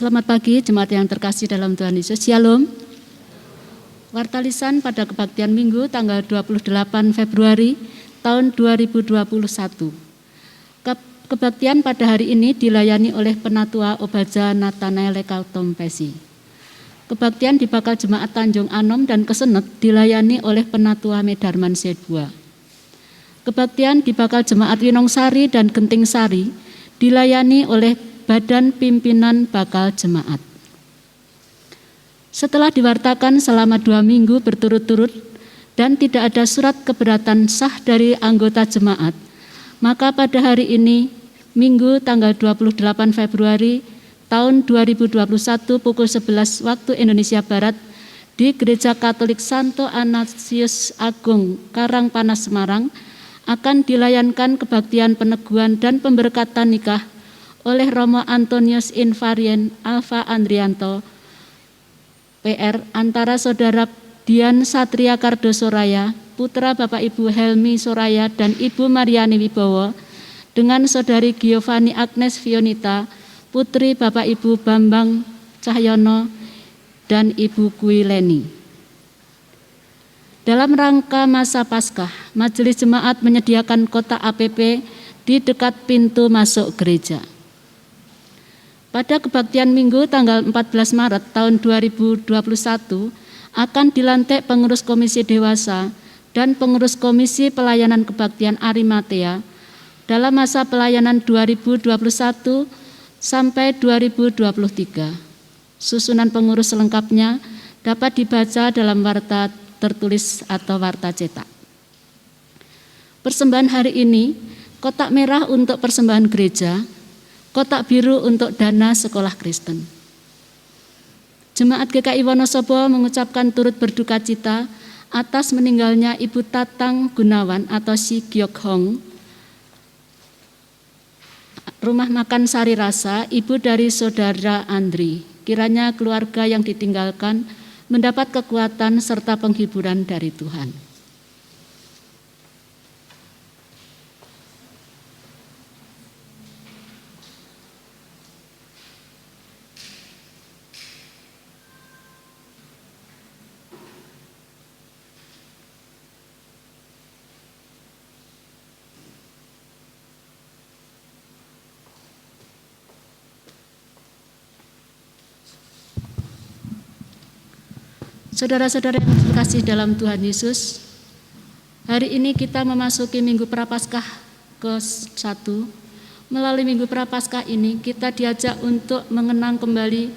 Selamat pagi jemaat yang terkasih dalam Tuhan Yesus. Shalom. Warta lisan pada kebaktian Minggu tanggal 28 Februari tahun 2021. Kebaktian pada hari ini dilayani oleh Penatua Obaja Nathanael Lekautompesi. Kebaktian di Bakal Jemaat Tanjung Anom dan Kesenet dilayani oleh Penatua Medarman Sedua. Kebaktian di Bakal Jemaat Winongsari dan Genting Sari dilayani oleh Badan Pimpinan Bakal Jemaat. Setelah diwartakan selama 2 minggu berturut-turut dan tidak ada surat keberatan sah dari anggota jemaat, maka pada hari ini, Minggu tanggal 28 Februari tahun 2021 pukul 11 waktu Indonesia Barat di Gereja Katolik Santo Anasius Agung, Karangpanas, Semarang, akan dilayankan kebaktian peneguhan dan pemberkatan nikah oleh Romo Antonius Invarien Alfa Andrianto PR antara Saudara Dian Satria Kardo Soraya, putra Bapak Ibu Helmi Soraya dan Ibu Mariani Wibowo, dengan Saudari Giovanni Agnes Fionita, putri Bapak Ibu Bambang Cahyono dan Ibu Kui Leni. Dalam rangka masa Paskah, Majelis Jemaat menyediakan kotak APP di dekat pintu masuk gereja. Pada kebaktian Minggu tanggal 14 Maret tahun 2021 akan dilantik pengurus komisi dewasa dan pengurus komisi pelayanan kebaktian Arimatea dalam masa pelayanan 2021 sampai 2023. Susunan pengurus selengkapnya dapat dibaca dalam warta tertulis atau warta cetak. Persembahan hari ini, kotak merah untuk persembahan gereja, kotak biru untuk dana sekolah Kristen. Jemaat GKI Wonosobo mengucapkan turut berduka cita atas meninggalnya Ibu Tatang Gunawan atau Si Gyok Hong, Rumah Makan Sari Rasa, ibu dari Saudara Andri. Kiranya keluarga yang ditinggalkan mendapat kekuatan serta penghiburan dari Tuhan. Saudara-saudara yang terkasih dalam Tuhan Yesus, hari ini kita memasuki Minggu Prapaskah ke-1. Melalui Minggu Prapaskah ini kita diajak untuk mengenang kembali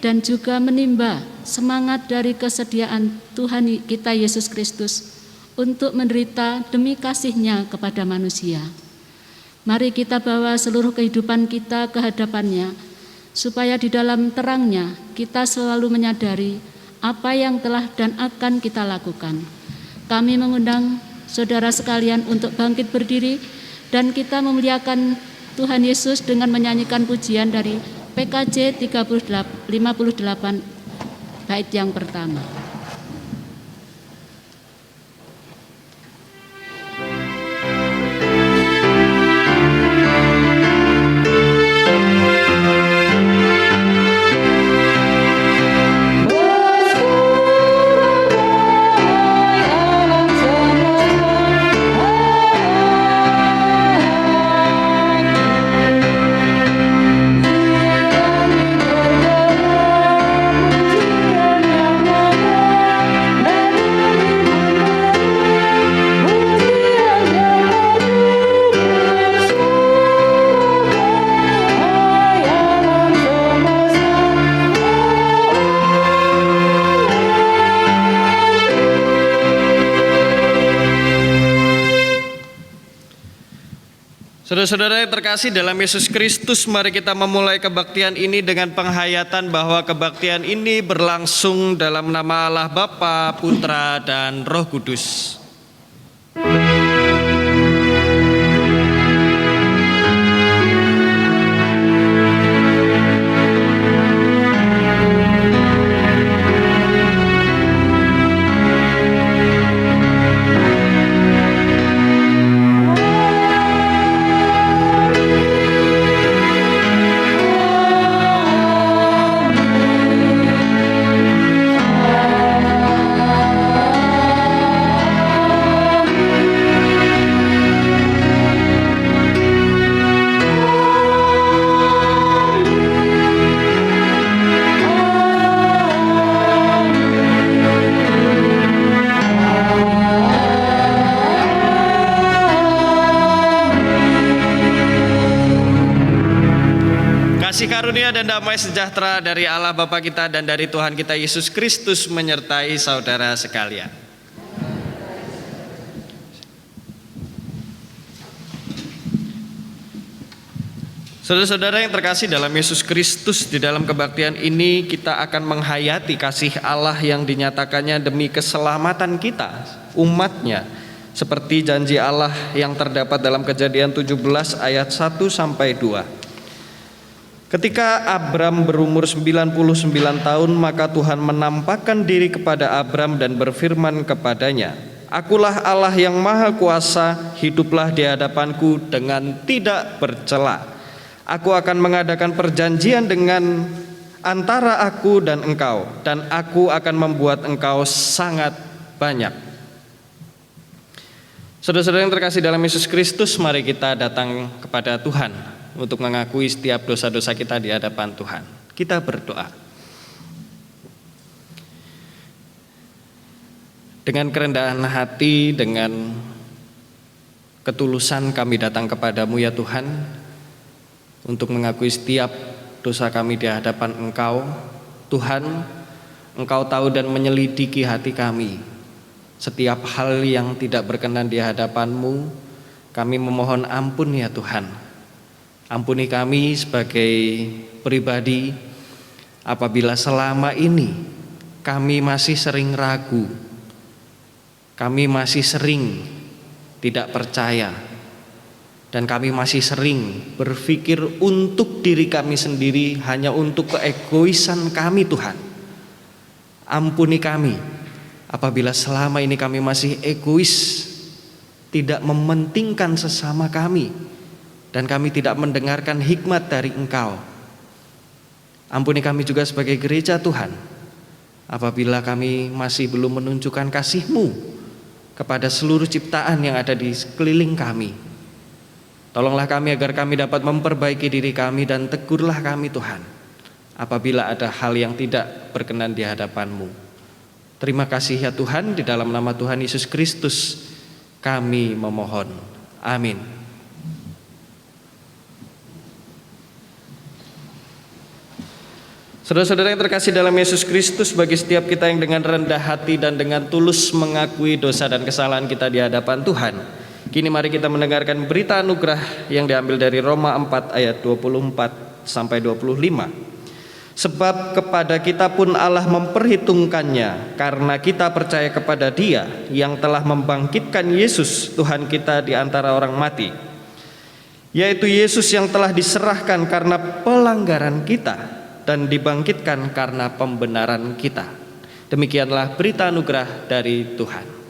dan juga menimba semangat dari kesediaan Tuhan kita Yesus Kristus untuk menderita demi kasih-Nya kepada manusia. Mari kita bawa seluruh kehidupan kita ke hadapan-Nya, supaya di dalam terang-Nya kita selalu menyadari apa yang telah dan akan kita lakukan. Kami mengundang saudara sekalian untuk bangkit berdiri dan kita memuliakan Tuhan Yesus dengan menyanyikan pujian dari PKJ 58 bait yang pertama. Saudara-saudara yang terkasih dalam Yesus Kristus, mari kita memulai kebaktian ini dengan penghayatan bahwa kebaktian ini berlangsung dalam nama Allah Bapa, Putra, dan Roh Kudus. dan damai sejahtera dari Allah Bapa kita dan dari Tuhan kita Yesus Kristus menyertai saudara sekalian. Saudara-saudara yang terkasih dalam Yesus Kristus, di dalam kebaktian ini kita akan menghayati kasih Allah yang dinyatakannya demi keselamatan kita, umatnya, seperti janji Allah yang terdapat dalam Kejadian 17 ayat 1-2. Ketika Abram berumur 99 tahun, maka Tuhan menampakkan diri kepada Abram dan berfirman kepadanya, "Akulah Allah yang Maha Kuasa, hiduplah di hadapanku dengan tidak bercela. Aku akan mengadakan perjanjian dengan antara aku dan engkau, dan aku akan membuat engkau sangat banyak." Saudara-saudara yang terkasih dalam Yesus Kristus, mari kita datang kepada Tuhan untuk mengakui setiap dosa-dosa kita di hadapan Tuhan. Kita berdoa. Dengan kerendahan hati, dengan ketulusan kami datang kepadamu ya Tuhan, untuk mengakui setiap dosa kami di hadapan Engkau. Tuhan, Engkau tahu dan menyelidiki hati kami. Setiap hal yang tidak berkenan di hadapan-Mu, kami memohon ampun ya Tuhan. Ampuni kami sebagai pribadi apabila selama ini kami masih sering ragu, kami masih sering tidak percaya, dan kami masih sering berpikir untuk diri kami sendiri, hanya untuk keegoisan kami Tuhan. Ampuni kami apabila selama ini kami masih egois, tidak mementingkan sesama kami, dan kami tidak mendengarkan hikmat dari Engkau. Ampuni kami juga sebagai gereja Tuhan, apabila kami masih belum menunjukkan kasih-Mu kepada seluruh ciptaan yang ada di sekeliling kami. Tolonglah kami agar kami dapat memperbaiki diri kami, dan tegurlah kami Tuhan apabila ada hal yang tidak berkenan di hadapan-Mu. Terima kasih ya Tuhan, di dalam nama Tuhan Yesus Kristus kami memohon. Amin. Saudara-saudara yang terkasih dalam Yesus Kristus, bagi setiap kita yang dengan rendah hati dan dengan tulus mengakui dosa dan kesalahan kita di hadapan Tuhan, kini mari kita mendengarkan berita anugerah yang diambil dari Roma 4 ayat 24-25. Sebab kepada kita pun Allah memperhitungkannya, karena kita percaya kepada Dia yang telah membangkitkan Yesus Tuhan kita di antara orang mati, yaitu Yesus yang telah diserahkan karena pelanggaran kita dan dibangkitkan karena pembenaran kita. Demikianlah berita anugerah dari Tuhan.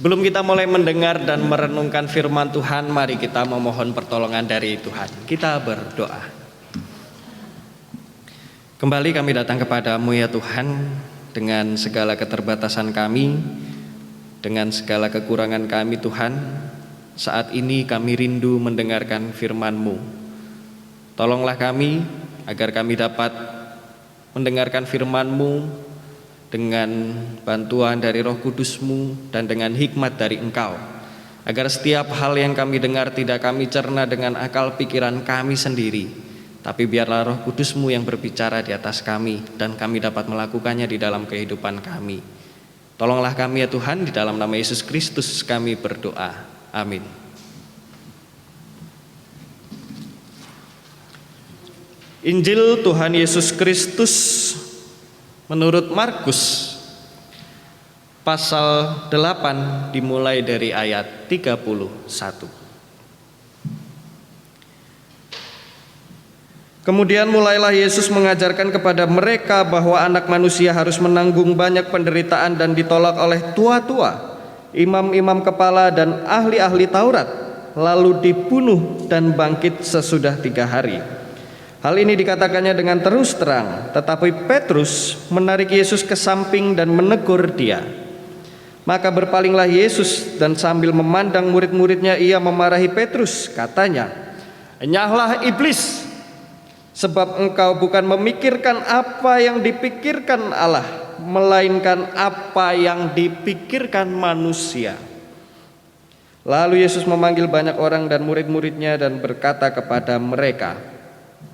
Sebelum kita mulai mendengar dan merenungkan firman Tuhan, mari kita memohon pertolongan dari Tuhan. Kita berdoa. Kembali kami datang kepadamu ya Tuhan, dengan segala keterbatasan kami, dengan segala kekurangan kami Tuhan. Saat ini kami rindu mendengarkan firman-Mu. Tolonglah kami agar kami dapat mendengarkan firman-Mu dengan bantuan dari Roh Kudus-Mu dan dengan hikmat dari Engkau, agar setiap hal yang kami dengar tidak kami cerna dengan akal pikiran kami sendiri, tapi biarlah Roh Kudus-Mu yang berbicara di atas kami dan kami dapat melakukannya di dalam kehidupan kami. Tolonglah kami ya Tuhan, di dalam nama Yesus Kristus kami berdoa. Amin. Injil Tuhan Yesus Kristus menurut Markus pasal 8 dimulai dari ayat 31. Kemudian mulailah Yesus mengajarkan kepada mereka bahwa anak manusia harus menanggung banyak penderitaan dan ditolak oleh tua-tua, imam-imam kepala dan ahli-ahli Taurat, lalu dibunuh dan bangkit sesudah 3 hari. Hal ini dikatakannya dengan terus terang, tetapi Petrus menarik Yesus ke samping dan menegur dia. Maka berpalinglah Yesus dan sambil memandang murid-muridnya ia memarahi Petrus, katanya, "Enyahlah iblis, sebab engkau bukan memikirkan apa yang dipikirkan Allah, melainkan apa yang dipikirkan manusia." Lalu Yesus memanggil banyak orang dan murid-muridnya dan berkata kepada mereka,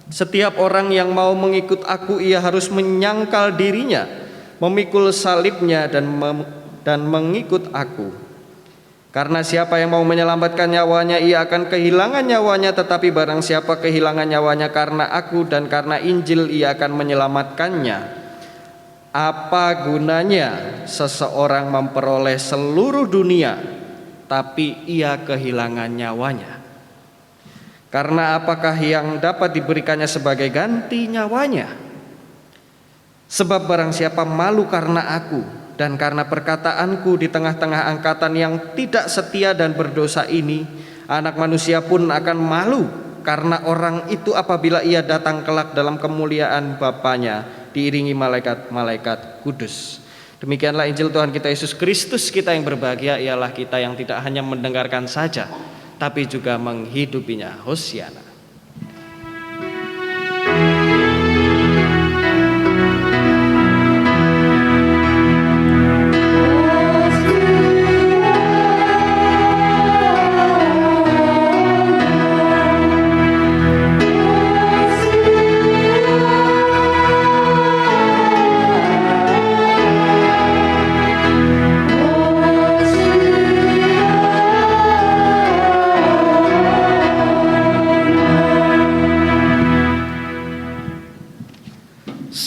"Setiap orang yang mau mengikut aku, ia harus menyangkal dirinya, memikul salibnya dan mengikut aku. Karena siapa yang mau menyelamatkan nyawanya, ia akan kehilangan nyawanya, tetapi barang siapa kehilangan nyawanya karena aku dan karena Injil, ia akan menyelamatkannya. Apa gunanya seseorang memperoleh seluruh dunia, tapi ia kehilangan nyawanya? Karena apakah yang dapat diberikannya sebagai ganti nyawanya? Sebab barang siapa malu karena aku dan karena perkataanku di tengah-tengah angkatan yang tidak setia dan berdosa ini, Anak Manusia pun akan malu karena orang itu apabila ia datang kelak dalam kemuliaan Bapanya diiringi malaikat-malaikat kudus." Demikianlah Injil Tuhan kita Yesus Kristus. Kita yang berbahagia ialah kita yang tidak hanya mendengarkan saja, tapi juga menghidupinya. Hosiana.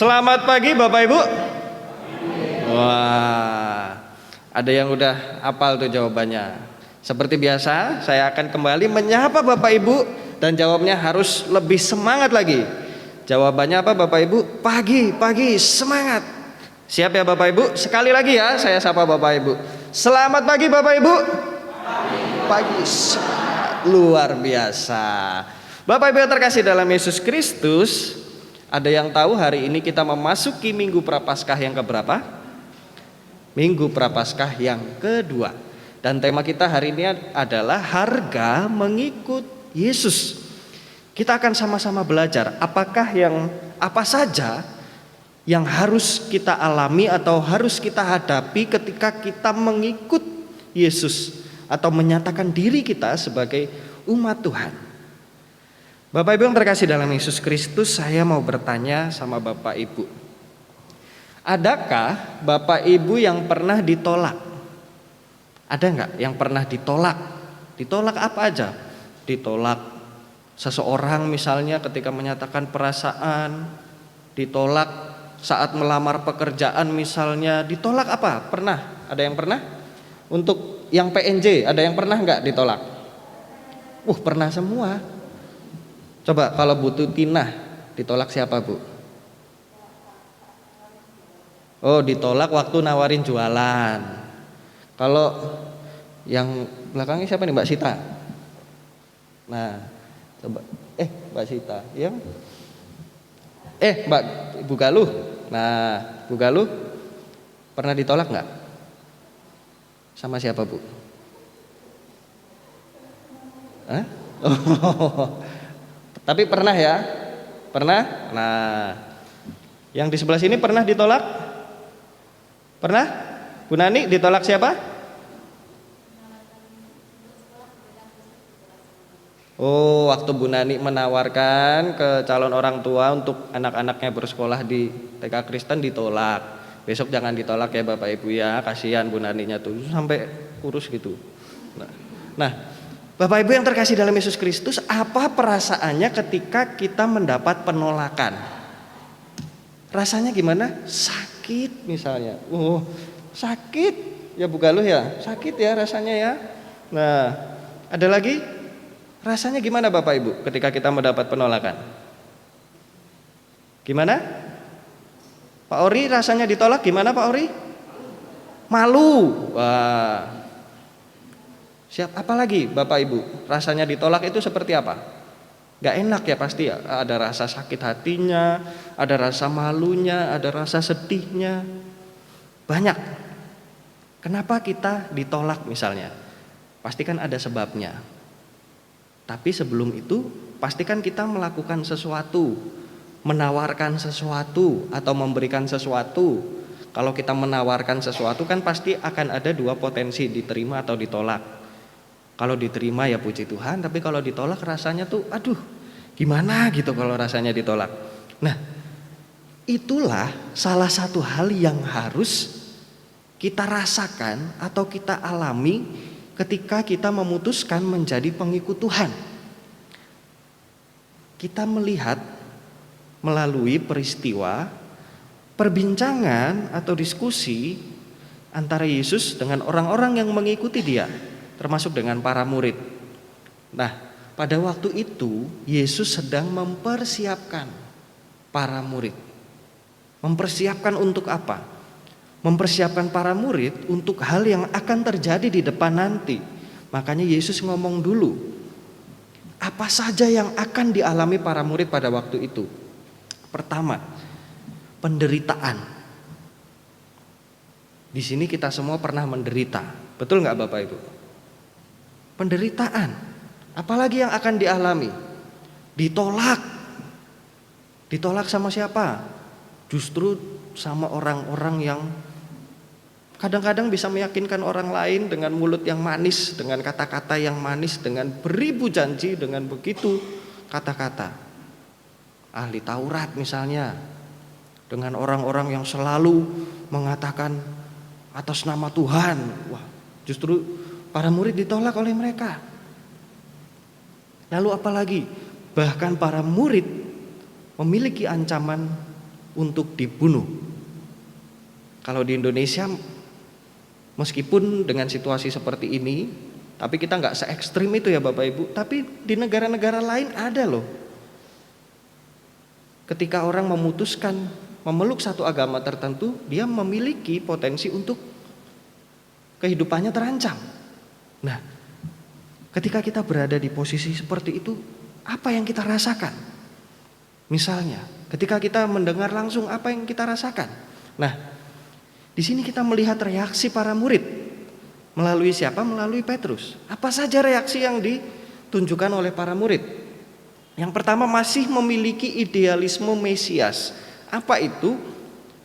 Selamat pagi Bapak Ibu. Wah, ada yang udah hafal tuh jawabannya. Seperti biasa, saya akan kembali menyapa Bapak Ibu dan jawabnya harus lebih semangat lagi. Jawabannya apa Bapak Ibu? Pagi, semangat. Siap ya Bapak Ibu? Sekali lagi ya, saya sapa Bapak Ibu. Selamat pagi Bapak Ibu. Pagi, luar biasa. Bapak Ibu yang terkasih dalam Yesus Kristus, ada yang tahu hari ini kita memasuki Minggu Prapaskah yang keberapa? Minggu Prapaskah yang kedua. Dan tema kita hari ini adalah harga mengikut Yesus. Kita akan sama-sama belajar apa saja yang harus kita alami atau harus kita hadapi ketika kita mengikut Yesus atau menyatakan diri kita sebagai umat Tuhan. Bapak Ibu yang terkasih dalam Yesus Kristus, saya mau bertanya sama Bapak Ibu. Adakah Bapak Ibu yang pernah ditolak? Ada enggak yang pernah ditolak? Ditolak apa aja? Ditolak seseorang misalnya ketika menyatakan perasaan, ditolak saat melamar pekerjaan misalnya, ditolak apa? Pernah? Ada yang pernah? Untuk yang PNJ, ada yang pernah enggak ditolak? Pernah semua. Coba kalau Bu Tutinah ditolak siapa Bu? Oh, ditolak waktu nawarin jualan. Kalau Yang belakangnya siapa nih, Mbak Sita? Nah, coba Mbak Sita, yang Mbak Ibu Galuh. Nah, Bu Galuh pernah ditolak nggak? Sama siapa, Bu? Hah? Oh, tapi pernah ya? Pernah? Nah, yang di sebelah sini pernah ditolak? Pernah? Bu Nani ditolak siapa? Oh, waktu Bu Nani menawarkan ke calon orang tua untuk anak-anaknya bersekolah di TK Kristen ditolak. Besok jangan ditolak ya Bapak Ibu ya, kasihan Bu Naninya tuh sampai kurus gitu. Nah, Bapak Ibu yang terkasih dalam Yesus Kristus, apa perasaannya ketika kita mendapat penolakan? Rasanya gimana? Sakit misalnya. Oh, sakit ya Bu Galuh ya, sakit ya rasanya ya. Nah, ada lagi? Rasanya gimana Bapak Ibu ketika kita mendapat penolakan? Gimana? Pak Ori rasanya ditolak gimana Pak Ori? Malu. Wah. Siap, apa lagi Bapak Ibu? Rasanya ditolak itu seperti apa? Gak enak ya pasti ya. Ada rasa sakit hatinya, ada rasa malunya, ada rasa sedihnya. Banyak. Kenapa kita ditolak misalnya? Pasti kan ada sebabnya. Tapi sebelum itu pastikan kita melakukan sesuatu, menawarkan sesuatu atau memberikan sesuatu. Kalau kita menawarkan sesuatu kan pasti akan ada dua potensi, diterima atau ditolak. Kalau diterima ya puji Tuhan, tapi kalau ditolak rasanya tuh aduh gimana gitu kalau rasanya ditolak. Nah, itulah salah satu hal yang harus kita rasakan atau kita alami ketika kita memutuskan menjadi pengikut Tuhan. Kita melihat melalui peristiwa, perbincangan atau diskusi antara Yesus dengan orang-orang yang mengikuti dia, termasuk dengan para murid. Nah, pada waktu itu Yesus sedang mempersiapkan para murid. Mempersiapkan untuk apa? Mempersiapkan para murid untuk hal yang akan terjadi di depan nanti. Makanya Yesus ngomong dulu apa saja yang akan dialami para murid pada waktu itu. Pertama, penderitaan. Di sini kita semua pernah menderita, betul nggak Bapak Ibu? Penderitaan. Apalagi yang akan dialami? Ditolak. Ditolak sama siapa? Justru sama orang-orang yang kadang-kadang bisa meyakinkan orang lain dengan mulut yang manis, dengan kata-kata yang manis, dengan beribu janji, dengan begitu kata-kata. Ahli Taurat misalnya, dengan orang-orang yang selalu mengatakan atas nama Tuhan. Wah, justru para murid ditolak oleh mereka. Lalu apalagi? Bahkan para murid memiliki ancaman untuk dibunuh. Kalau di Indonesia meskipun dengan situasi seperti ini, tapi kita nggak se-ekstrim itu ya Bapak Ibu. Tapi di negara-negara lain ada loh. Ketika orang memutuskan memeluk satu agama tertentu, dia memiliki potensi untuk kehidupannya terancam. Nah, ketika kita berada di posisi seperti itu, apa yang kita rasakan? Misalnya, ketika kita mendengar langsung apa yang kita rasakan? Nah, di sini kita melihat reaksi para murid melalui siapa? Melalui Petrus. Apa saja reaksi yang ditunjukkan oleh para murid? Yang pertama, masih memiliki idealisme Mesias. Apa itu?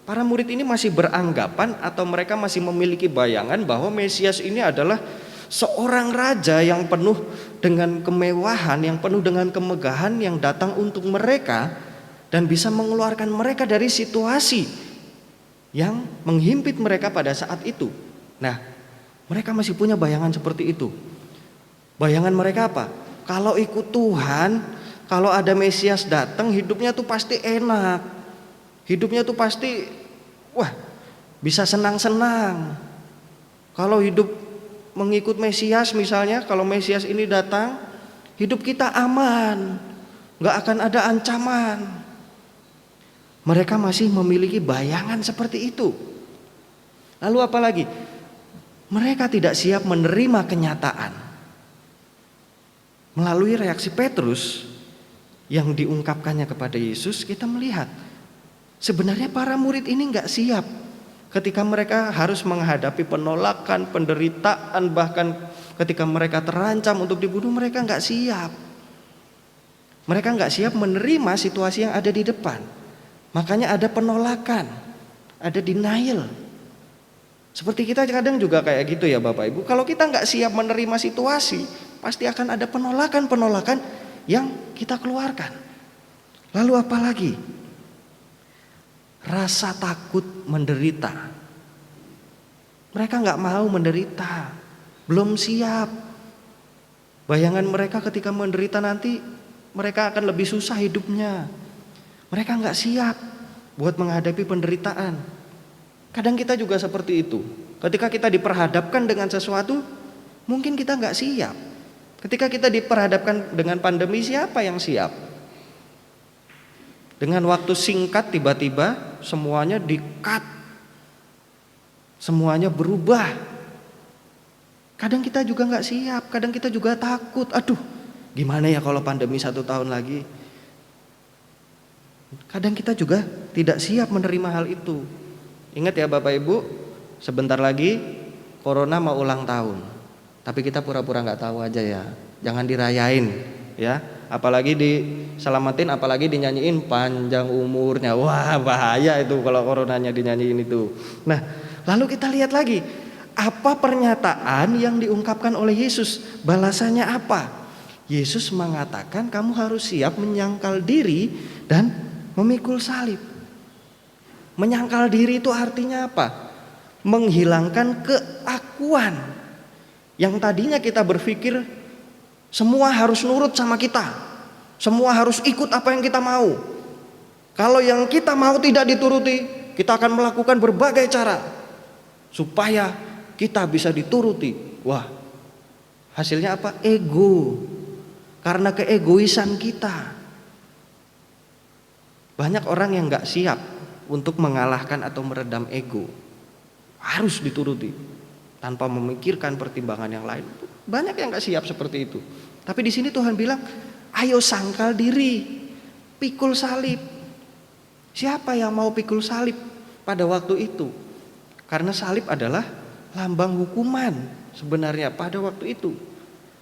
Para murid ini masih beranggapan atau mereka masih memiliki bayangan bahwa Mesias ini adalah seorang raja yang penuh dengan kemewahan, yang penuh dengan kemegahan, yang datang untuk mereka dan bisa mengeluarkan mereka dari situasi yang menghimpit mereka pada saat itu. Nah, mereka masih punya bayangan seperti itu. Bayangan mereka apa? Kalau ikut Tuhan, kalau ada Mesias datang, hidupnya tuh pasti enak. Hidupnya tuh pasti bisa senang-senang. Kalau hidup mengikut Mesias misalnya, kalau Mesias ini datang, hidup kita aman, gak akan ada ancaman. Mereka masih memiliki bayangan seperti itu. Lalu apa lagi? Mereka tidak siap menerima kenyataan. Melalui reaksi Petrus yang diungkapkannya kepada Yesus, kita melihat sebenarnya para murid ini nggak siap ketika mereka harus menghadapi penolakan, penderitaan, bahkan ketika mereka terancam untuk dibunuh, mereka nggak siap. Mereka nggak siap menerima situasi yang ada di depan. Makanya ada penolakan, ada denial. Seperti kita kadang juga kayak gitu ya Bapak Ibu. Kalau kita nggak siap menerima situasi, pasti akan ada penolakan-penolakan yang kita keluarkan. Lalu apa lagi? Rasa takut menderita. Mereka nggak mau menderita, belum siap. Bayangan mereka ketika menderita nanti, mereka akan lebih susah hidupnya. Mereka nggak siap buat menghadapi penderitaan. Kadang kita juga seperti itu. Ketika kita diperhadapkan dengan sesuatu, mungkin kita nggak siap. Ketika kita diperhadapkan dengan pandemi, siapa yang siap? Dengan waktu singkat tiba-tiba semuanya di-cut, semuanya berubah. Kadang kita juga nggak siap, kadang kita juga takut. Aduh, gimana ya kalau pandemi 1 tahun lagi? Kadang kita juga tidak siap menerima hal itu. Ingat ya Bapak Ibu, sebentar lagi Corona mau ulang tahun. Tapi kita pura-pura nggak tahu aja ya. Jangan dirayain ya. Apalagi diselamatin, apalagi dinyanyiin panjang umurnya. Wah, bahaya itu kalau coronanya dinyanyiin itu. Nah, lalu kita lihat lagi, apa pernyataan yang diungkapkan oleh Yesus? Balasannya apa? Yesus mengatakan kamu harus siap menyangkal diri dan memikul salib. Menyangkal diri itu artinya apa? Menghilangkan keakuan. Yang tadinya kita berpikir semua harus nurut sama kita, semua harus ikut apa yang kita mau. Kalau yang kita mau tidak dituruti, kita akan melakukan berbagai cara supaya kita bisa dituruti. Wah, hasilnya apa? Ego. Karena keegoisan kita. Banyak orang yang gak siap untuk mengalahkan atau meredam ego. Harus dituruti tanpa memikirkan pertimbangan yang lain. Banyak yang gak siap seperti itu. Tapi di sini Tuhan bilang, ayo sangkal diri, pikul salib. Siapa yang mau pikul salib pada waktu itu? Karena salib adalah lambang hukuman sebenarnya pada waktu itu.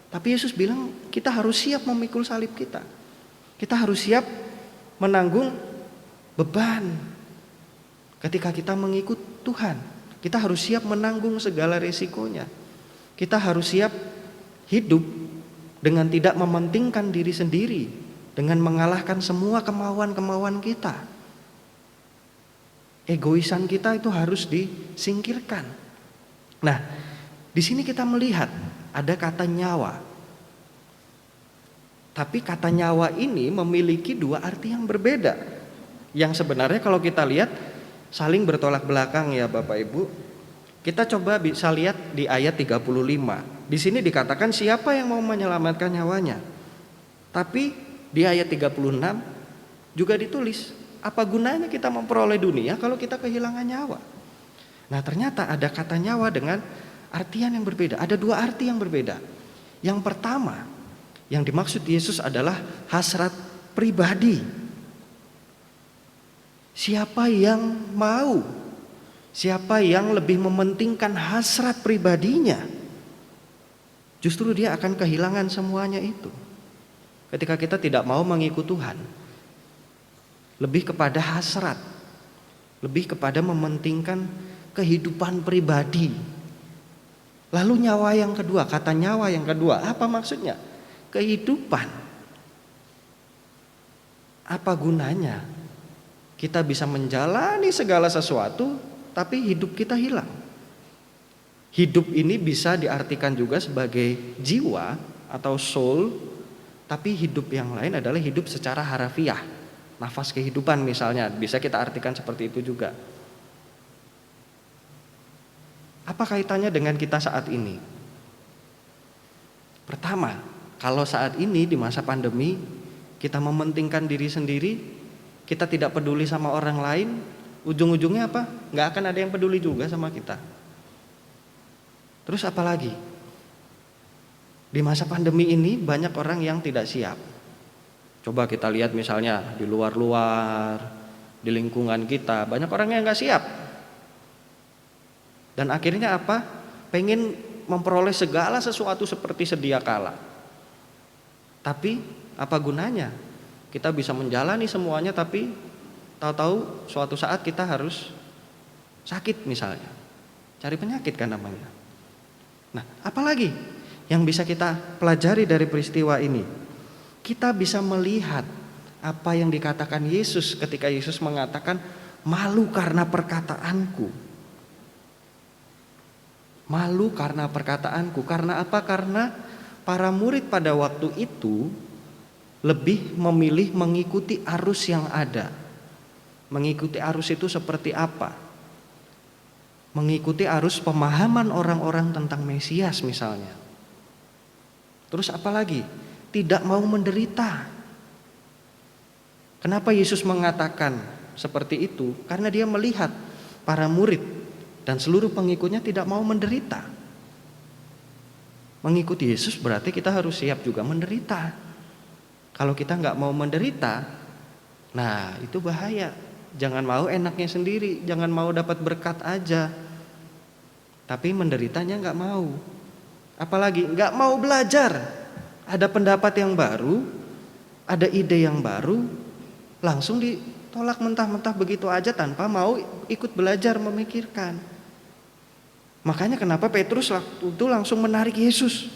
Tapi Yesus bilang kita harus siap memikul salib kita. Kita harus siap menanggung beban. Ketika kita mengikut Tuhan, kita harus siap menanggung segala resikonya. Kita harus siap hidup dengan tidak mementingkan diri sendiri, dengan mengalahkan semua kemauan-kemauan kita. Egoisan kita itu harus disingkirkan. Nah, di sini kita melihat ada kata nyawa. Tapi kata nyawa ini memiliki 2 arti yang berbeda. Yang sebenarnya kalau kita lihat saling bertolak belakang ya Bapak Ibu. Kita coba bisa lihat di ayat 35. Di sini dikatakan siapa yang mau menyelamatkan nyawanya. Tapi di ayat 36 juga ditulis, apa gunanya kita memperoleh dunia kalau kita kehilangan nyawa. Nah, ternyata ada kata nyawa dengan artian yang berbeda. Ada 2 arti yang berbeda. Yang pertama, yang dimaksud Yesus adalah hasrat pribadi. Siapa yang mau, siapa yang lebih mementingkan hasrat pribadinya, justru dia akan kehilangan semuanya itu. Ketika kita tidak mau mengikut Tuhan, lebih kepada hasrat, lebih kepada mementingkan kehidupan pribadi. Lalu nyawa yang kedua, kata nyawa yang kedua, apa maksudnya? Kehidupan. Apa gunanya kita bisa menjalani segala sesuatu tapi hidup kita hilang? Hidup ini bisa diartikan juga sebagai jiwa atau soul, tapi hidup yang lain adalah hidup secara harafiah. Nafas kehidupan misalnya, bisa kita artikan seperti itu juga. Apa kaitannya dengan kita saat ini? Pertama, kalau saat ini di masa pandemi kita mementingkan diri sendiri, kita tidak peduli sama orang lain, ujung-ujungnya apa? Nggak akan ada yang peduli juga sama kita. Terus apa lagi? Di masa pandemi ini banyak orang yang tidak siap. Coba kita lihat misalnya di luar-luar, di lingkungan kita, banyak orang yang nggak siap. Dan akhirnya apa? Pengen memperoleh segala sesuatu seperti sedia kala. Tapi apa gunanya? Kita bisa menjalani semuanya, tapi tahu-tahu suatu saat kita harus sakit misalnya. Cari penyakit kan namanya. Nah, apalagi yang bisa kita pelajari dari peristiwa ini? Kita bisa melihat apa yang dikatakan Yesus ketika Yesus mengatakan, malu karena perkataanku. Malu karena perkataanku. Karena apa? Karena para murid pada waktu itu lebih memilih mengikuti arus yang ada. Mengikuti arus itu seperti apa? Mengikuti arus pemahaman orang-orang tentang Mesias misalnya. Terus apa lagi? Tidak mau menderita. Kenapa Yesus mengatakan seperti itu? Karena dia melihat para murid dan seluruh pengikutnya tidak mau menderita. Mengikuti Yesus berarti kita harus siap juga menderita. Kalau kita nggak mau menderita, nah itu bahaya. Jangan mau enaknya sendiri, jangan mau dapat berkat aja, tapi menderitanya nggak mau. Apalagi nggak mau belajar. Ada pendapat yang baru, ada ide yang baru, langsung ditolak mentah-mentah begitu aja tanpa mau ikut belajar memikirkan. Makanya kenapa Petrus waktu itu langsung menarik Yesus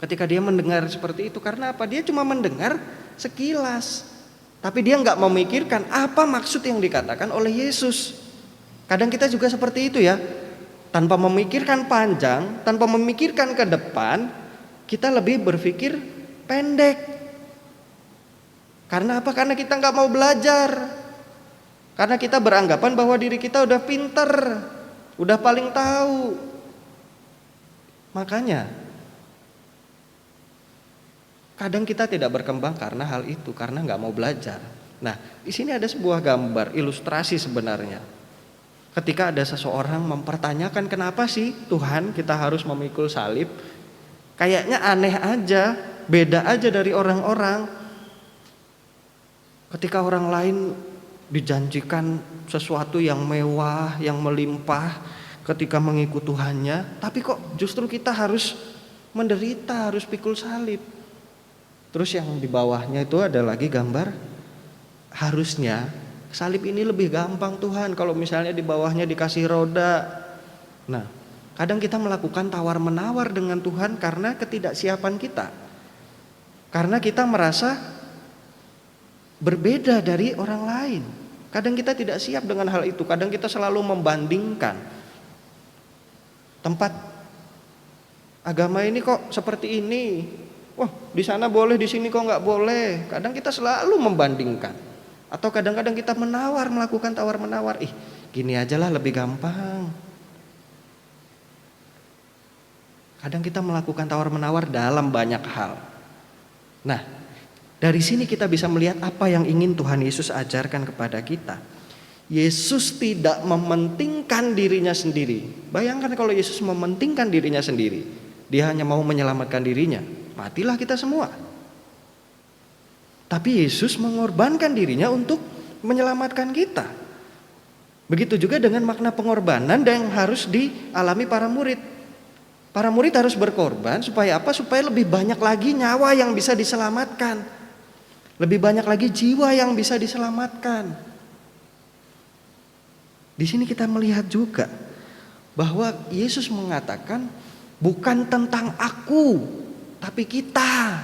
ketika dia mendengar seperti itu. Karena apa? Dia cuma mendengar sekilas, tapi dia nggak memikirkan apa maksud yang dikatakan oleh Yesus. Kadang kita juga seperti itu ya, tanpa memikirkan panjang, tanpa memikirkan ke depan, kita lebih berpikir pendek. Karena apa? Karena kita nggak mau belajar. Karena kita beranggapan bahwa diri kita udah pinter, udah paling tahu. Makanya kadang kita tidak berkembang karena hal itu, karena nggak mau belajar. Nah, di sini ada sebuah gambar ilustrasi sebenarnya. Ketika ada seseorang mempertanyakan kenapa sih Tuhan kita harus memikul salib, kayaknya aneh aja, beda aja dari orang-orang. Ketika orang lain dijanjikan sesuatu yang mewah, yang melimpah ketika mengikut Tuhannya, tapi kok justru kita harus menderita, harus pikul salib. Terus yang di bawahnya itu ada lagi gambar, harusnya salib ini lebih gampang Tuhan kalau misalnya di bawahnya dikasih roda. Nah, kadang kita melakukan tawar-menawar dengan Tuhan karena ketidaksiapan kita. Karena kita merasa berbeda dari orang lain. Kadang kita tidak siap dengan hal itu. Kadang kita selalu membandingkan. Tempat agama ini kok seperti ini. Wah, di sana boleh, di sini kok nggak boleh. Kadang kita selalu membandingkan. Atau kadang-kadang kita melakukan tawar-menawar. Gini aja lah lebih gampang. Kadang kita melakukan tawar-menawar dalam banyak hal. Nah, dari sini kita bisa melihat apa yang ingin Tuhan Yesus ajarkan kepada kita. Yesus tidak mementingkan dirinya sendiri. Bayangkan kalau Yesus mementingkan dirinya sendiri, dia hanya mau menyelamatkan dirinya, matilah kita semua. Tapi Yesus mengorbankan dirinya untuk menyelamatkan kita. Begitu juga dengan makna pengorbanan yang harus dialami para murid. Para murid harus berkorban supaya apa? Supaya lebih banyak lagi nyawa yang bisa diselamatkan. Lebih banyak lagi jiwa yang bisa diselamatkan. Di sini kita melihat juga bahwa Yesus mengatakan bukan tentang aku, tapi kita.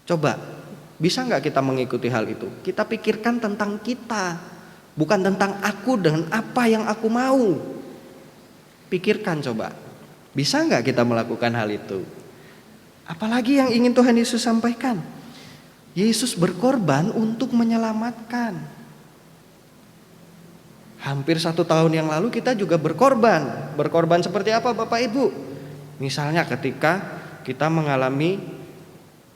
Coba, bisa nggak kita mengikuti hal itu? Kita pikirkan tentang kita, bukan tentang aku dan apa yang aku mau. Pikirkan coba, bisa nggak kita melakukan hal itu? Apalagi yang ingin Tuhan Yesus sampaikan? Yesus berkorban untuk menyelamatkan. Hampir 1 tahun yang lalu kita juga berkorban. Berkorban seperti apa Bapak Ibu? Misalnya ketika kita mengalami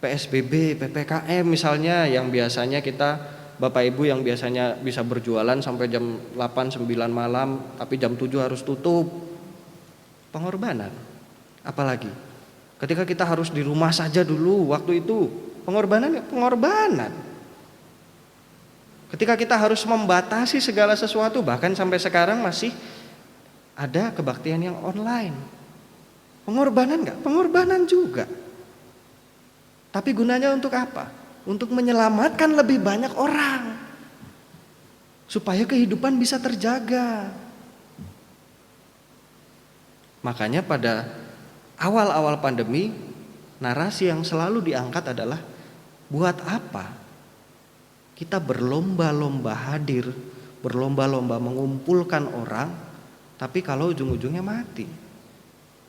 PSBB, PPKM misalnya, yang biasanya kita Bapak Ibu yang biasanya bisa berjualan sampai jam 8, 9 malam, tapi jam 7 harus tutup. Pengorbanan. Apalagi ketika kita harus di rumah saja dulu waktu itu, pengorbanan. Ketika kita harus membatasi segala sesuatu, bahkan sampai sekarang masih ada kebaktian yang online. Pengorbanan enggak? Pengorbanan juga. Tapi gunanya untuk apa? Untuk menyelamatkan lebih banyak orang, supaya kehidupan bisa terjaga. Makanya pada awal-awal pandemi, narasi yang selalu diangkat adalah, buat apa kita berlomba-lomba hadir, berlomba-lomba mengumpulkan orang, tapi kalau ujung-ujungnya mati.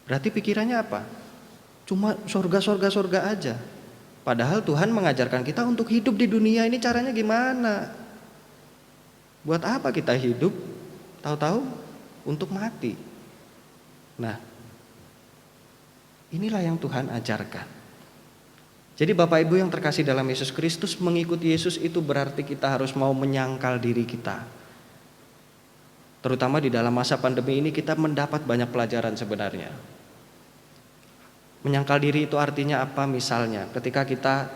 Berarti pikirannya apa? Cuma surga aja. Padahal Tuhan mengajarkan kita untuk hidup di dunia ini caranya gimana? Buat apa kita hidup? Tahu-tahu untuk mati. Nah, inilah yang Tuhan ajarkan. Jadi Bapak Ibu yang terkasih dalam Yesus Kristus, mengikuti Yesus itu berarti kita harus mau menyangkal diri kita. Terutama di dalam masa pandemi ini kita mendapat banyak pelajaran sebenarnya. Menyangkal diri itu artinya apa? Misalnya ketika kita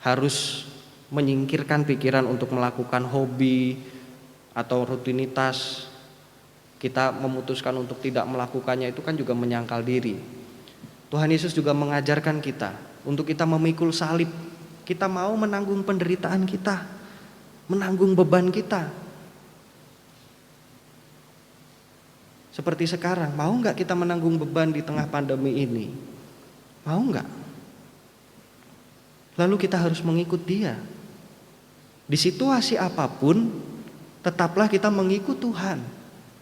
harus menyingkirkan pikiran untuk melakukan hobi atau rutinitas, kita memutuskan untuk tidak melakukannya, itu kan juga menyangkal diri. Tuhan Yesus juga mengajarkan kita untuk kita memikul salib. Kita mau menanggung penderitaan kita, menanggung beban kita. Seperti sekarang, mau gak kita menanggung beban di tengah pandemi ini? Mau enggak? Lalu kita harus mengikut Dia. Di situasi apapun, tetaplah kita mengikut Tuhan.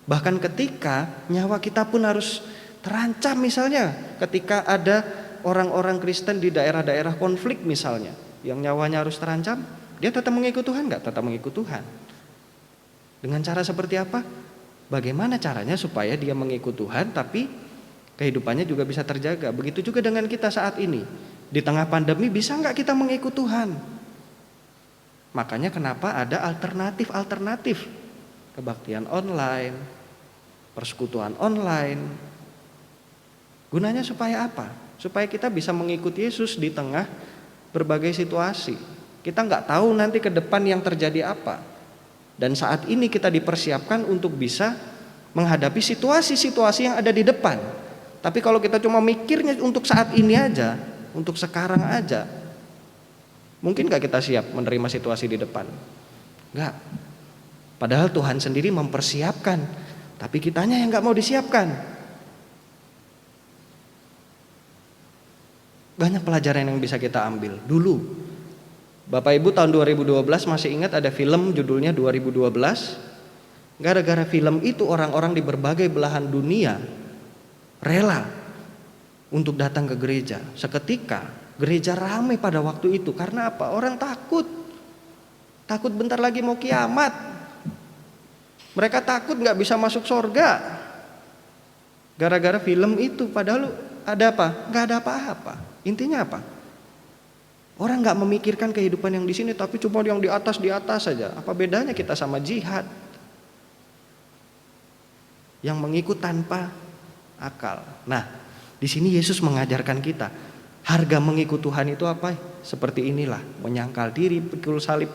Bahkan ketika nyawa kita pun harus terancam, misalnya ketika ada orang-orang Kristen di daerah-daerah konflik misalnya, yang nyawanya harus terancam, dia tetap mengikut Tuhan enggak? Tetap mengikut Tuhan. Dengan cara seperti apa? Bagaimana caranya supaya dia mengikut Tuhan tapi kehidupannya juga bisa terjaga. Begitu juga dengan kita saat ini. Di tengah pandemi bisa enggak kita mengikut Tuhan? Makanya kenapa ada alternatif. Kebaktian online, persekutuan online. Gunanya supaya apa? Supaya kita bisa mengikuti Yesus di tengah berbagai situasi. Kita enggak tahu nanti ke depan yang terjadi apa. Dan saat ini kita dipersiapkan untuk bisa menghadapi situasi-situasi yang ada di depan. Tapi kalau kita cuma mikirnya untuk saat ini aja, untuk sekarang aja, mungkin gak kita siap menerima situasi di depan? Enggak. Padahal Tuhan sendiri mempersiapkan, tapi kitanya yang gak mau disiapkan. Banyak pelajaran yang bisa kita ambil. Dulu, Bapak Ibu tahun 2012 masih ingat ada film judulnya 2012? Gara-gara film itu orang-orang di berbagai belahan dunia rela untuk datang ke gereja. Seketika gereja ramai pada waktu itu. Karena apa? Orang takut bentar lagi mau kiamat. Mereka takut gak bisa masuk surga gara-gara film itu. Padahal ada apa? Gak ada apa-apa. Intinya apa? Orang gak memikirkan kehidupan yang di sini, tapi cuma yang di atas saja. Apa bedanya kita sama jihad yang mengikut tanpa akal? Nah, di sini Yesus mengajarkan kita harga mengikut Tuhan itu apa? Seperti inilah, menyangkal diri, pikul salib,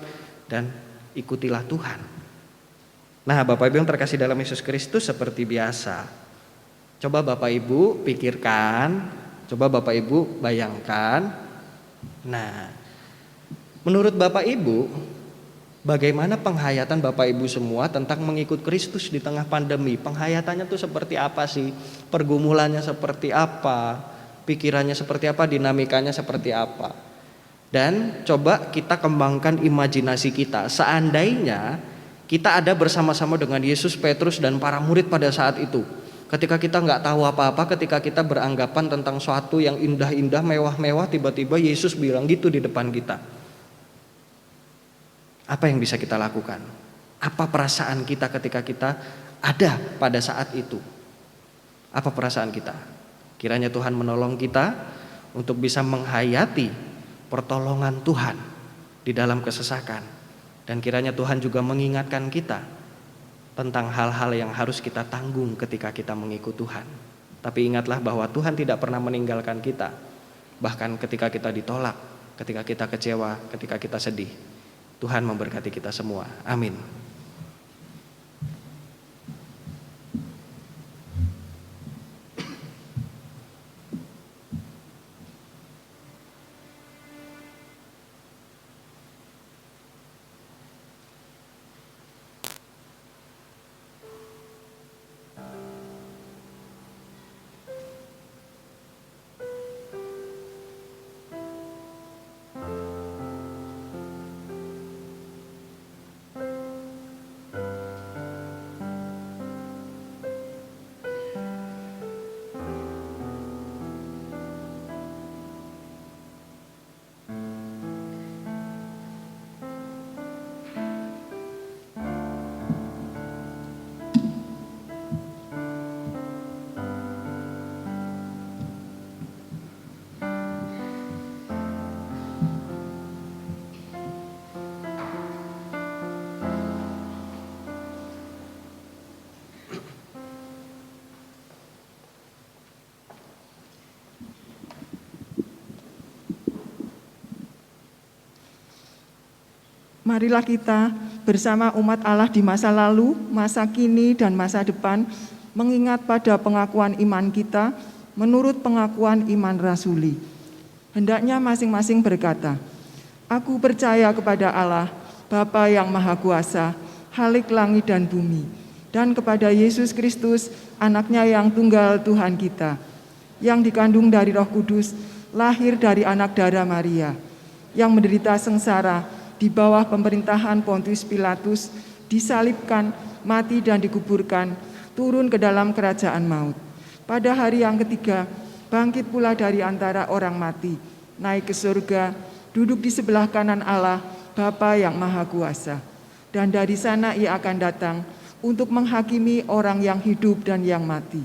dan ikutilah Tuhan. Nah, Bapak Ibu yang terkasih dalam Yesus Kristus, seperti biasa, coba Bapak Ibu pikirkan, coba Bapak Ibu bayangkan. Nah, menurut Bapak Ibu, bagaimana penghayatan Bapak Ibu semua tentang mengikut Kristus di tengah pandemi? Penghayatannya tuh seperti apa sih? Pergumulannya seperti apa? Pikirannya seperti apa? Dinamikanya seperti apa? Dan coba kita kembangkan imajinasi kita. Seandainya kita ada bersama-sama dengan Yesus, Petrus, dan para murid pada saat itu. Ketika kita nggak tahu apa-apa, ketika kita beranggapan tentang suatu yang indah-indah, mewah-mewah, tiba-tiba Yesus bilang gitu di depan kita. Apa yang bisa kita lakukan? Apa perasaan kita ketika kita ada pada saat itu? Apa perasaan kita? Kiranya Tuhan menolong kita untuk bisa menghayati pertolongan Tuhan di dalam kesesakan, Dan kiranya Tuhan juga mengingatkan kita tentang hal-hal yang harus kita tanggung ketika kita mengikut Tuhan. Tapi ingatlah bahwa Tuhan tidak pernah meninggalkan kita. Bahkan ketika kita ditolak, ketika kita kecewa, ketika kita sedih. Tuhan memberkati kita semua. Amin. Marilah kita bersama umat Allah di masa lalu, masa kini, dan masa depan mengingat pada pengakuan iman kita menurut pengakuan iman rasuli. Hendaknya masing-masing berkata, "Aku percaya kepada Allah, Bapa yang Maha Kuasa, Khalik langit dan bumi, dan kepada Yesus Kristus, Anaknya yang tunggal Tuhan kita, yang dikandung dari Roh Kudus, lahir dari anak darah Maria, yang menderita sengsara di bawah pemerintahan Pontius Pilatus, disalibkan, mati dan dikuburkan, turun ke dalam kerajaan maut. Pada hari yang ketiga, bangkit pula dari antara orang mati, naik ke surga, duduk di sebelah kanan Allah, Bapa yang Maha Kuasa. Dan dari sana ia akan datang untuk menghakimi orang yang hidup dan yang mati.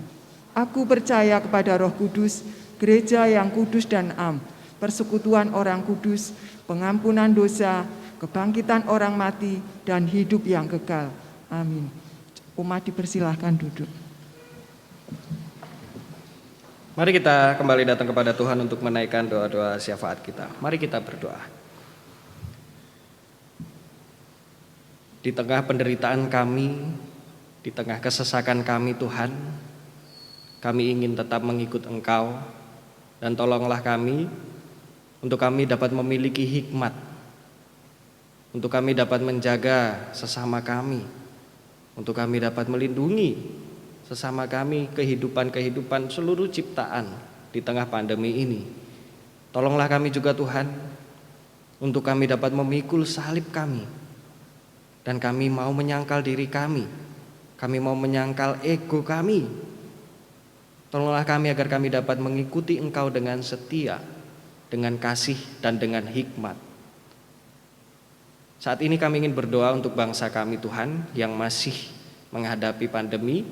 Aku percaya kepada Roh Kudus, gereja yang kudus dan am, persekutuan orang kudus, pengampunan dosa, kebangkitan orang mati, dan hidup yang kekal. Amin. Umat dipersilahkan duduk. Mari kita kembali datang kepada Tuhan untuk menaikkan doa-doa syafaat kita. Mari kita berdoa. Di tengah penderitaan kami, di tengah kesesakan kami Tuhan, kami ingin tetap mengikut Engkau, dan tolonglah kami untuk kami dapat memiliki hikmat, untuk kami dapat menjaga sesama kami, untuk kami dapat melindungi sesama kami, kehidupan seluruh ciptaan di tengah pandemi ini. Tolonglah kami juga Tuhan, untuk kami dapat memikul salib kami, dan kami mau menyangkal diri kami mau menyangkal ego kami. Tolonglah kami agar kami dapat mengikuti Engkau dengan setia, dengan kasih dan dengan hikmat. Saat ini kami ingin berdoa untuk bangsa kami Tuhan yang masih menghadapi pandemi.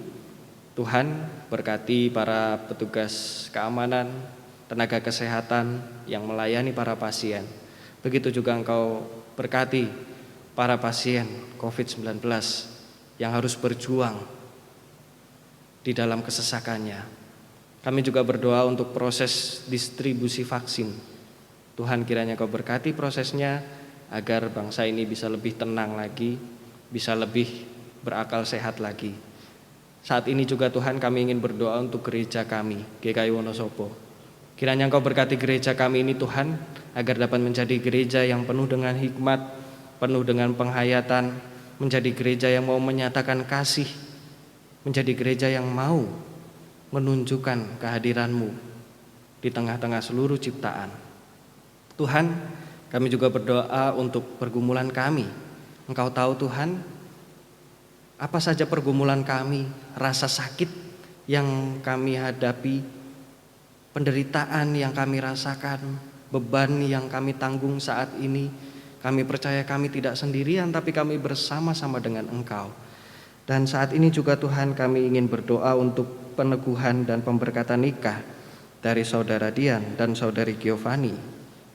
Tuhan berkati para petugas keamanan, tenaga kesehatan yang melayani para pasien. Begitu juga Engkau berkati para pasien COVID-19 yang harus berjuang di dalam kesesakannya. Kami juga berdoa untuk proses distribusi vaksin. Tuhan kiranya Kau berkati prosesnya, agar bangsa ini bisa lebih tenang lagi, bisa lebih berakal sehat lagi. Saat ini juga Tuhan kami ingin berdoa untuk gereja kami, GKI Wonosobo. Kiranya Engkau berkati gereja kami ini Tuhan, agar dapat menjadi gereja yang penuh dengan hikmat, penuh dengan penghayatan, menjadi gereja yang mau menyatakan kasih, menjadi gereja yang mau menunjukkan kehadiran-Mu di tengah-tengah seluruh ciptaan. Tuhan, kami juga berdoa untuk pergumulan kami. Engkau tahu Tuhan, apa saja pergumulan kami, rasa sakit yang kami hadapi, penderitaan yang kami rasakan, beban yang kami tanggung saat ini. Kami percaya kami tidak sendirian, tapi kami bersama-sama dengan Engkau. Dan saat ini juga Tuhan kami ingin berdoa untuk peneguhan dan pemberkatan nikah dari Saudara Dian dan Saudari Giovanni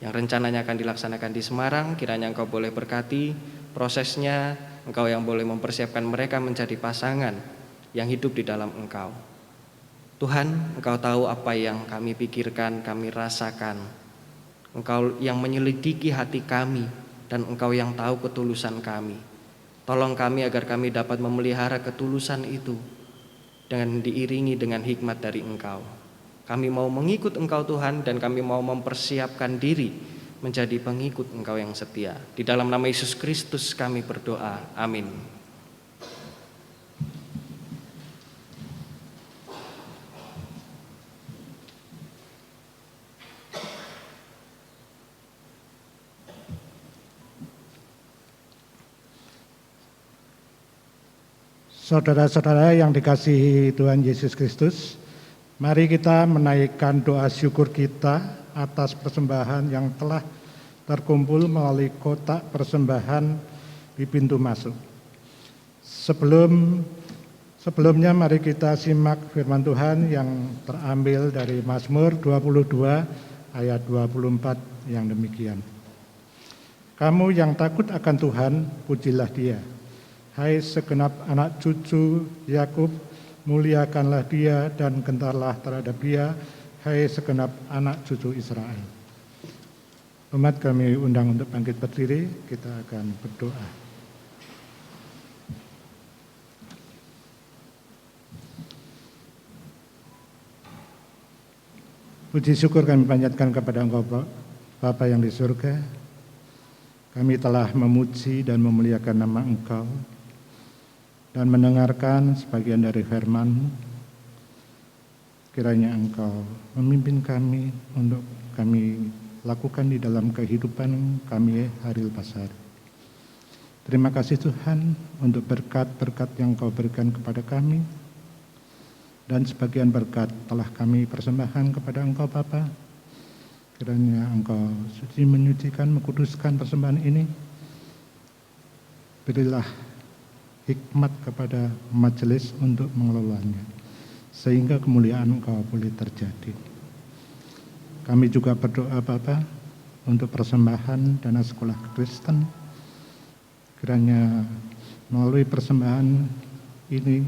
yang rencananya akan dilaksanakan di Semarang. Kiranya Engkau boleh berkati prosesnya Engkau yang boleh mempersiapkan mereka menjadi pasangan yang hidup di dalam Engkau. Tuhan, Engkau tahu apa yang kami pikirkan, kami rasakan. Engkau yang menyelidiki hati kami, dan Engkau yang tahu ketulusan kami. Tolong kami agar kami dapat memelihara ketulusan itu dengan diiringi dengan hikmat dari Engkau. Kami mau mengikut Engkau Tuhan, dan kami mau mempersiapkan diri menjadi pengikut Engkau yang setia. Di dalam nama Yesus Kristus kami berdoa. Amin. Saudara-saudara yang dikasihi Tuhan Yesus Kristus, mari kita menaikkan doa syukur kita atas persembahan yang telah terkumpul melalui kotak persembahan di pintu masuk. Sebelumnya mari kita simak firman Tuhan yang terambil dari Mazmur 22 ayat 24 yang demikian. Kamu yang takut akan Tuhan, pujilah Dia. Hai segenap anak cucu Yakub, muliakanlah Dia dan gentarlah terhadap Dia, hai segenap anak cucu Israel. Umat kami undang untuk bangkit berdiri, kita akan berdoa. Puji syukur kami panjatkan kepada Engkau Bapa yang di surga. Kami telah memuji dan memuliakan nama Engkau dan mendengarkan sebagian dari firman-Mu. Kiranya Engkau memimpin kami untuk kami lakukan di dalam kehidupan kami hari lepas hari. Terima kasih Tuhan untuk berkat-berkat yang Engkau berikan kepada kami, dan sebagian berkat telah kami persembahkan kepada Engkau Bapa. Kiranya Engkau suci menyucikan, mengkuduskan persembahan ini. Berilah hikmat kepada majelis untuk mengelolanya, sehingga kemuliaan Engkau boleh terjadi. Kami juga berdoa Bapa untuk persembahan dana sekolah Kristen. Kiranya melalui persembahan ini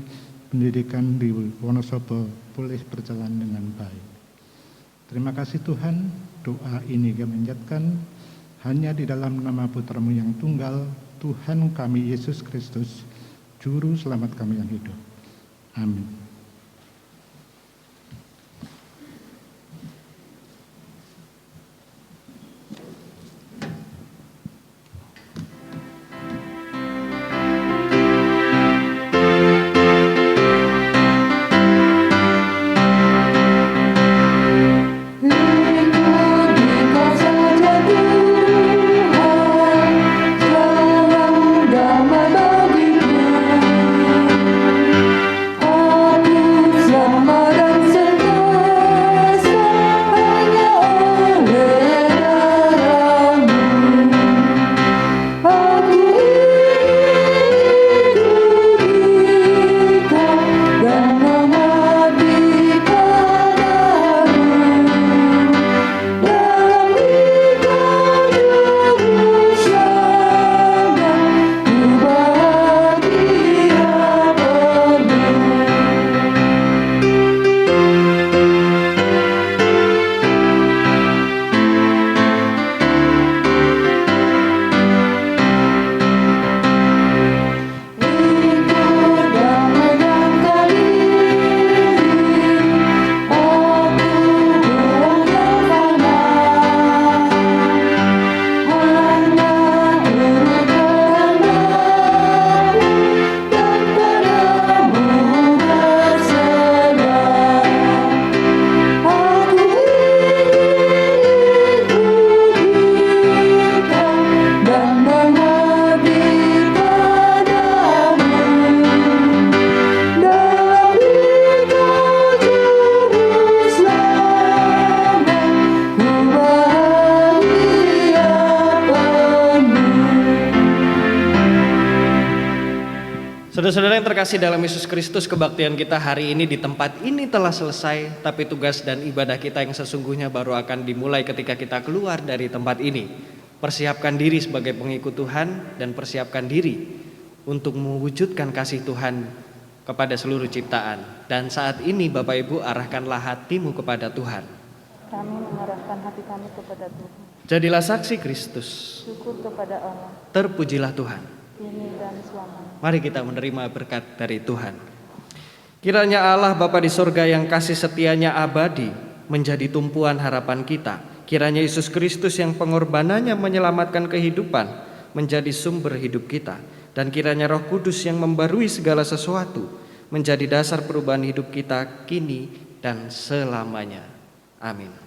pendidikan di Wonosobo boleh berjalan dengan baik. Terima kasih Tuhan, doa ini kami panjatkan hanya di dalam nama Putra-Mu yang tunggal, Tuhan kami Yesus Kristus, Juru Selamat kami yang hidup. Amin. Saudara-saudara yang terkasih dalam Yesus Kristus, kebaktian kita hari ini di tempat ini telah selesai, tapi tugas dan ibadah kita yang sesungguhnya baru akan dimulai ketika kita keluar dari tempat ini. persiapkan diri sebagai pengikut Tuhan dan persiapkan diri untuk mewujudkan kasih Tuhan kepada seluruh ciptaan. Dan saat ini Bapak Ibu, arahkanlah hatimu kepada Tuhan. Kami mengarahkan hati kami kepada Tuhan. Jadilah saksi Kristus. Syukur kepada Allah, Terpujilah Tuhan. kini dan selamanya. Mari kita menerima berkat dari Tuhan. Kiranya Allah Bapa di sorga yang kasih setianya abadi menjadi tumpuan harapan kita. Kiranya Yesus Kristus yang pengorbanannya menyelamatkan kehidupan menjadi sumber hidup kita. Dan kiranya Roh Kudus yang membarui segala sesuatu menjadi dasar perubahan hidup kita kini dan selamanya. Amin.